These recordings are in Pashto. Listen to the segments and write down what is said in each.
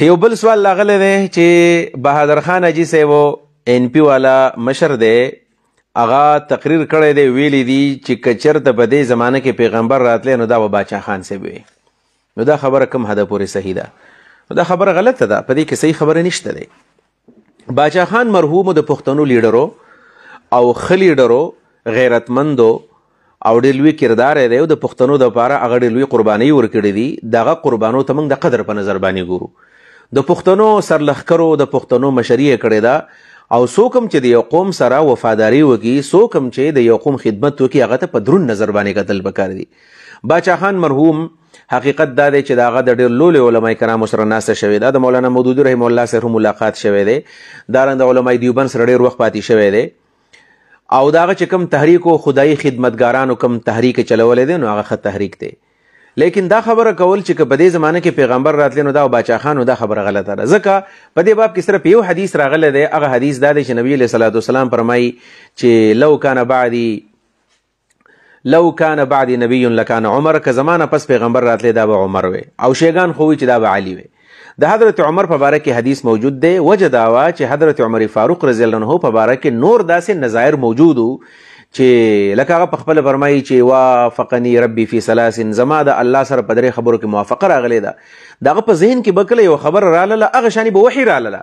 یو بل سوال راغلی دی چې بهادر خان حاجي صاحب ان پی والا مشر دی، هغه تقریر کړی دی، ویلی دی چې که چېرته په دې زمانه کې پیغمبر راتلی نو دا به باچا خان صاحب وي. نو دا خبره کوم حده پورې صحیح ده؟ نو دا خبره غلطه ده، په دې کې صحیح خبره نشته دی. باچا خان مرحوم د پښتنو لیډرو او ښه لیډرو غیرتمندو او ډېر لوی کردار دی او د پښتنو دپاره هغه ډېر لوی قربانۍ ورکړي دي. دغه قربانو ته موږ د قدر په نظر باندې ګورو. د پښتنو سرلښکرو د پښتنو مشري یې کړې ده او څوک هم چې د یو قوم سره وفاداري وکړي، څوک هم چې د یو قوم خدمت وکړي، هغه ته په دروند نظر باندې کتل پکار دي. باچا خان مرحوم حقیقت دا دی چې د هغه د ډېر لوی علماء کرامو سره ناسته شوې ده. د مولانا مودودي رحمه الله سره هم ملاقات شوی دی، دارنګه د علماء دیوبند سره ډېر وخت پاتې شوی دی او د هغه چې کوم تحریک و خدایي خدمتګارانو کوم تحریک چلولی دی نو هغه ښه تحریک دی. لیکن دا خبره کول چې که په دې زمانه کې پیغمبر راتلی نو دا باچا خان نو دا خبره غلطه ده. ځکه په دې باب کې صرف یو حدیث راغلی دی، هغه حدیث دا دی چې نبي علیه صلات وسلام فرمایي چې لو کان بعدی نبی لکان عمر، که زمانه پس پیغمبر راتلی دا به عمر وي او شیګان خو وي چې دا به علي وي. د حضرت عمر په باره کې حدیث موجود دی. وجه دا وه چې حضرت عمر فاروق رضی الله عنه په باره کې نور داسې نظایر موجود وو چې لکه هغه په خپله فرمایي چې وافقني ربي فی ثلاث، زما د الله سره په درې خبرو کې موافقه راغلی ده. د هغه په ذهن کې به کله یو خبره راغله هغه شانې به وحي راغله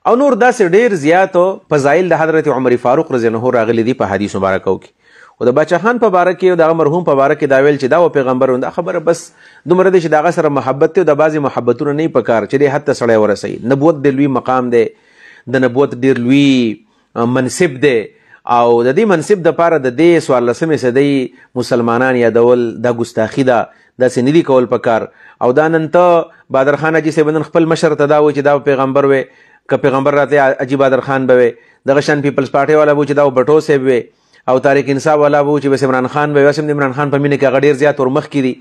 او نور داسې ډېر زیاتو فضایل د حضرت عمر فاروق رضی الله عنه راغلی دي په حدیث مبارکو کې. او د باچا خان په باره کې او د مرحوم په باره کې دا ویل چې دا و پیغمبر، دا خبره بس دومره دی چې د هغه سره محبت دی او د بعضې محبتونه نه پکار چې دې حد ته سړی ورسوي. نبوت ډېر لوی مقام دی، د نبوت ډېر لوی منصب دی او د دې منصب دپاره د دې 14مې صدۍ مسلمانان یادول دا ګستاخي ده، داسې نه دي کول پکار. او دا نن ته بهادر خان حاجي صاحب نن خپل مشر ته دا وایي چې دا پیغمبر وی، که پیغمبر راتلی حاجي بهادر خان به وی، دغه شان پیپلز پارټۍ والا به چې دا بټو صاحب وی او تاریخ انصاف والا به چې بس عمران خان به، بس د عمران خان په مینه کې هغه ډېر زیات ورمخکې دي.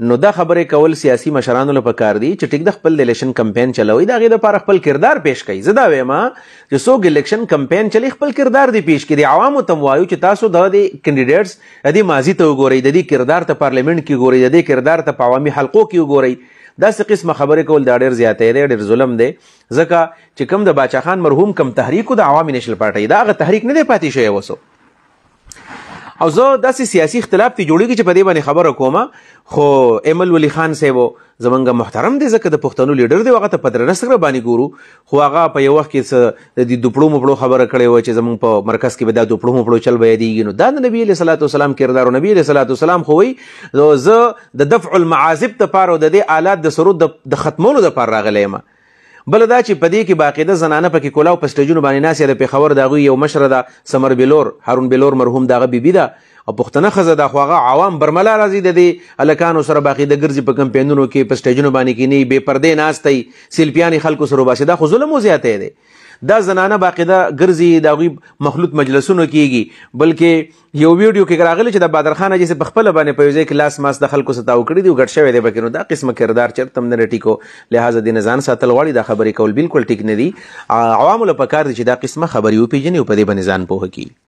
نو دا خبرې کول سیاسي مشرانو له پکار دي چې ټیک د خپل د الیکشن کمپین چلوي، د هغې دپاره خپل کردار پیش کوي. زه دا وایم چې څوک الیکشن کمپین چلی خپل کردار دی پیش کړي. عوامو ته وایو چې تاسو د دې کینډیډیټس د دې ماضي ته وګورئ، د دې کردار ته پارلیمنټ کې وګورئ، د دې کردار ته په عوامي حلقو کې وګورئ. داسې قسمه خبرې کول دا ډېر زیاتی دی، ډېر ظلم دی. ځکه چې کوم د باچا خان مرحوم کوم تحریک د عوامي نیشنل پارټۍ دا هغه تحریک نه دی پاتې شوی اوسو. او زه داسې سیاسي اختلاف تی جوړېږي چې په دې باندې خبره کومه، خو ایمل ولی خان صاحب زمونږ محترم دی ځکه د پښتنو لیډر دی، هغه ته په درنه سترګه باندې ګورو. خو هغه په یو وخت کې د دې دوپړو مپړو خبره کړې وه چې زمونږ په مرکز کې به دا دوپړو مپړو چل به یادېږي. نو دا د نبي علیه صلات وسلام کردار او نبي علیه صلات وسلام خو وایي زه د دفع المعازب دپاره او د دې آلات د سرود د ختمولو دپاره راغلی یم. بل دا چې په دې کې باقاعده زنانه پکې کولاو په سټیجونو باندې ناستې د پېښور د هغوی یو مشره ده سمر بلور، هارون بلور مرحوم د هغه بیبي ده او پښتنه ښځه ده، خو هغه عوام برملا راځي د دې هلکانو سره باقاعده ګرځي په کمپینونو کې، په سټیجونو باندې کینی، بې پردې ناستی، سیلپیانې خلکو سره وباسي. دا خو ظلم و زیاتی دی. دا زنانه باقاعده ګرځي، د هغوی مخلوط مجلسونو کېږي. بلکې یو ویډیو کې راغلی چې د بهادر خان حاجي صاحب په خپله باندې په یو ځای کې لاس ماس د خلکو څه تاو کړي دي او ګډ شوی دی پکې. نو دا قسمه کردار چېرته هم نه ټیکو، لهذا دې نه ځان ساتل غواړي. دا خبرې کول بالکل ټیک نه دي. عوامو له پکار دي چې دا قسمه خبرې وپېژني او په دې باندې ځان پوهه کړي.